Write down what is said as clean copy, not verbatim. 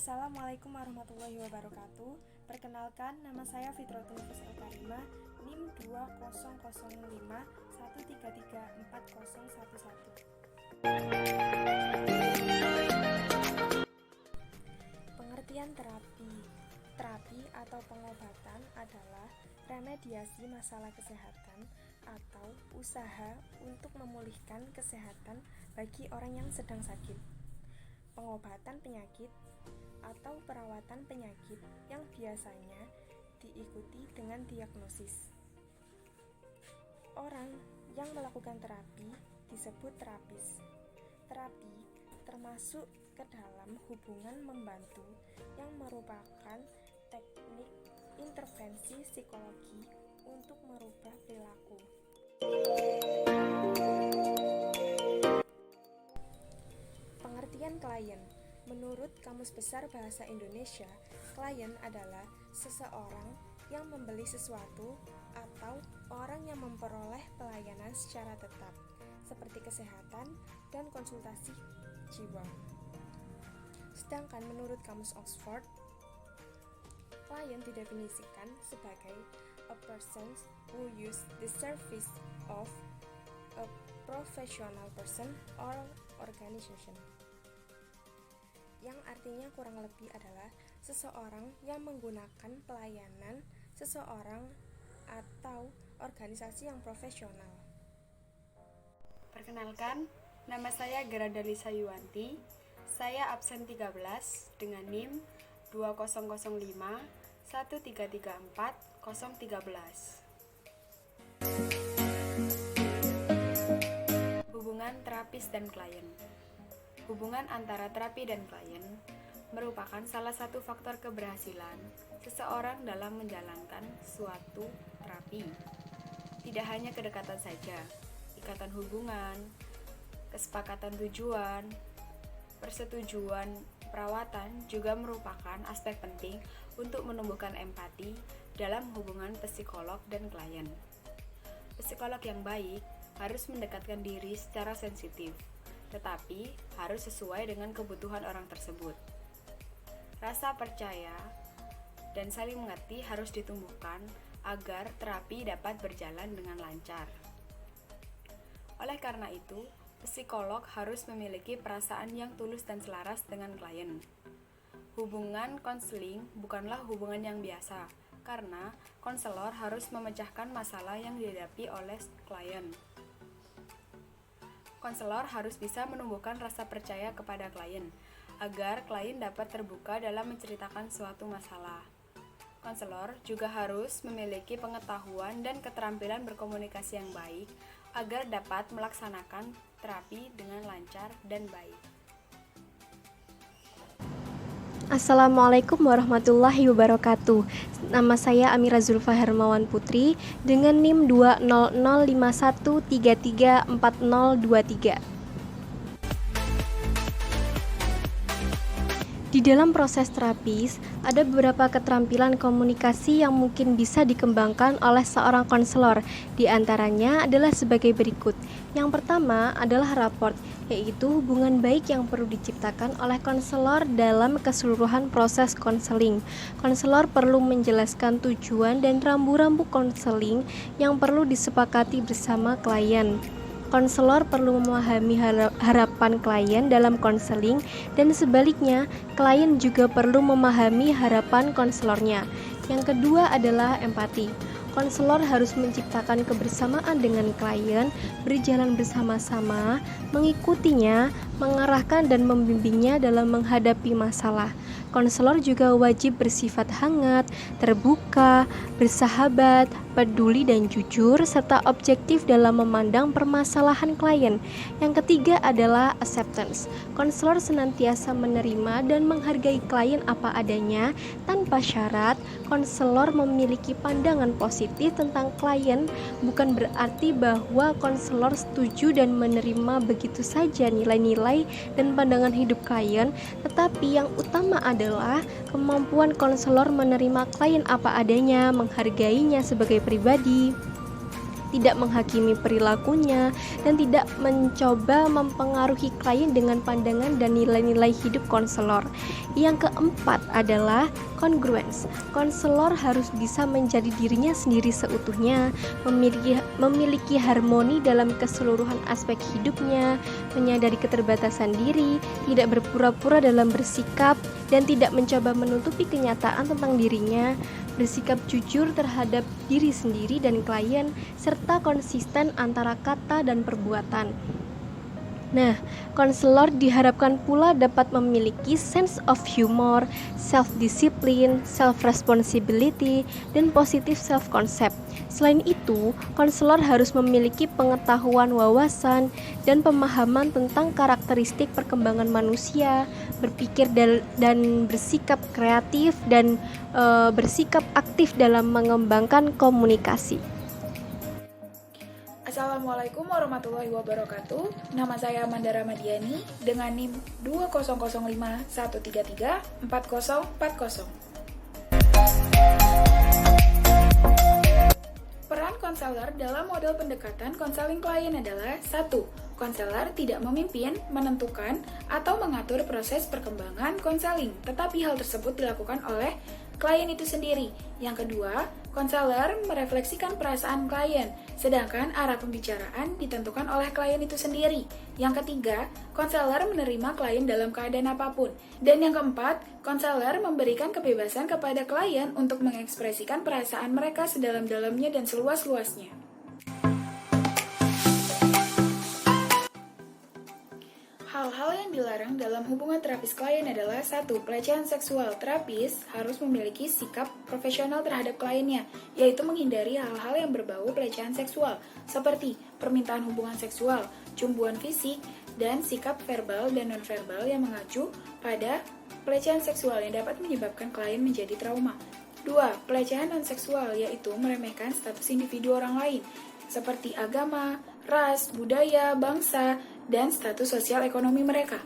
Assalamualaikum warahmatullahi wabarakatuh. Perkenalkan, nama saya Fitratul Nufus Al-Karimah, NIM 200513340111. Pengertian terapi. Terapi atau pengobatan adalah remediasi masalah kesehatan atau usaha untuk memulihkan kesehatan bagi orang yang sedang sakit. Pengobatan penyakit atau perawatan penyakit yang biasanya diikuti dengan diagnosis. Orang yang melakukan terapi disebut terapis. Terapi termasuk ke dalam hubungan membantu yang merupakan teknik intervensi psikologi untuk merubah perilaku. Pengertian klien. Menurut Kamus Besar Bahasa Indonesia, klien adalah seseorang yang membeli sesuatu atau orang yang memperoleh pelayanan secara tetap, seperti kesehatan dan konsultasi jiwa. Sedangkan menurut Kamus Oxford, klien didefinisikan sebagai a person who use the service of a professional person or organization, yang artinya kurang lebih adalah seseorang yang menggunakan pelayanan seseorang atau organisasi yang profesional. Perkenalkan, nama saya Gerada Lisa Yuwanti. Saya absen 13 dengan NIM 200513340113. Hubungan terapis dan klien. Hubungan antara terapi dan klien merupakan salah satu faktor keberhasilan seseorang dalam menjalankan suatu terapi. Tidak hanya kedekatan saja, ikatan hubungan, kesepakatan tujuan, persetujuan perawatan juga merupakan aspek penting untuk menumbuhkan empati dalam hubungan psikolog dan klien. Psikolog yang baik harus mendekatkan diri secara sensitif, tetapi harus sesuai dengan kebutuhan orang tersebut. Rasa percaya dan saling mengerti harus ditumbuhkan agar terapi dapat berjalan dengan lancar. Oleh karena itu, psikolog harus memiliki perasaan yang tulus dan selaras dengan klien. Hubungan konseling bukanlah hubungan yang biasa, karena konselor harus memecahkan masalah yang dihadapi oleh klien. Konselor harus bisa menumbuhkan rasa percaya kepada klien, agar klien dapat terbuka dalam menceritakan suatu masalah. Konselor juga harus memiliki pengetahuan dan keterampilan berkomunikasi yang baik, agar dapat melaksanakan terapi dengan lancar dan baik. Assalamualaikum warahmatullahi wabarakatuh. Nama saya Amira Zulfa Hermawan Putri dengan NIM 20051334023. Di dalam proses terapis, ada beberapa keterampilan komunikasi yang mungkin bisa dikembangkan oleh seorang konselor. Di antaranya adalah sebagai berikut. Yang pertama adalah rapport, yaitu hubungan baik yang perlu diciptakan oleh konselor dalam keseluruhan proses konseling. Konselor perlu menjelaskan tujuan dan rambu-rambu konseling yang perlu disepakati bersama klien. Konselor perlu memahami harapan klien dalam konseling, dan sebaliknya, klien juga perlu memahami harapan konselornya. Yang kedua adalah empati. Konselor harus menciptakan kebersamaan dengan klien, berjalan bersama-sama, mengikutinya, mengarahkan dan membimbingnya dalam menghadapi masalah. Konselor juga wajib bersifat hangat, terbuka, bersahabat, peduli dan jujur, serta objektif dalam memandang permasalahan klien. Yang ketiga adalah acceptance. Konselor senantiasa menerima dan menghargai klien apa adanya, tanpa syarat. Konselor memiliki pandangan positif tentang klien, bukan berarti bahwa konselor setuju dan menerima begitu saja nilai-nilai dan pandangan hidup klien, tetapi yang utama adalah kemampuan konselor menerima klien apa adanya, menghargainya sebagai pribadi. tidak menghakimi perilakunya, dan tidak mencoba mempengaruhi klien dengan pandangan dan nilai-nilai hidup konselor. Yang keempat adalah congruence. Konselor harus bisa menjadi dirinya sendiri seutuhnya, memiliki harmoni dalam keseluruhan aspek hidupnya, menyadari keterbatasan diri, tidak berpura-pura dalam bersikap, dan tidak mencoba menutupi kenyataan tentang dirinya, bersikap jujur terhadap diri sendiri dan klien, serta konsisten antara kata dan perbuatan. Nah, konselor diharapkan pula dapat memiliki sense of humor, self-discipline, self-responsibility, dan positive self-concept. Selain itu, konselor harus memiliki pengetahuan wawasan dan pemahaman tentang karakteristik perkembangan manusia, berpikir dan bersikap kreatif, dan bersikap aktif dalam mengembangkan komunikasi. Assalamualaikum warahmatullahi wabarakatuh. Nama saya Amanda Ramadiani dengan NIM 20051334040. Peran konselor dalam model pendekatan konseling klien adalah 1. Konselor tidak memimpin, menentukan, atau mengatur proses perkembangan konseling, tetapi hal tersebut dilakukan oleh klien itu sendiri. Yang kedua, konselor merefleksikan perasaan klien, sedangkan arah pembicaraan ditentukan oleh klien itu sendiri. Yang ketiga, konselor menerima klien dalam keadaan apapun. Dan yang keempat, konselor memberikan kebebasan kepada klien untuk mengekspresikan perasaan mereka sedalam-dalamnya dan seluas-luasnya. Hal-hal yang dilarang dalam hubungan terapis klien adalah 1. Pelecehan seksual. Terapis harus memiliki sikap profesional terhadap kliennya, yaitu menghindari hal-hal yang berbau pelecehan seksual, seperti permintaan hubungan seksual, cumbuan fisik, dan sikap verbal dan nonverbal yang mengacu pada pelecehan seksual yang dapat menyebabkan klien menjadi trauma. 2. Pelecehan non-seksual, yaitu meremehkan status individu orang lain, seperti agama, ras, budaya, bangsa, dan status sosial ekonomi mereka.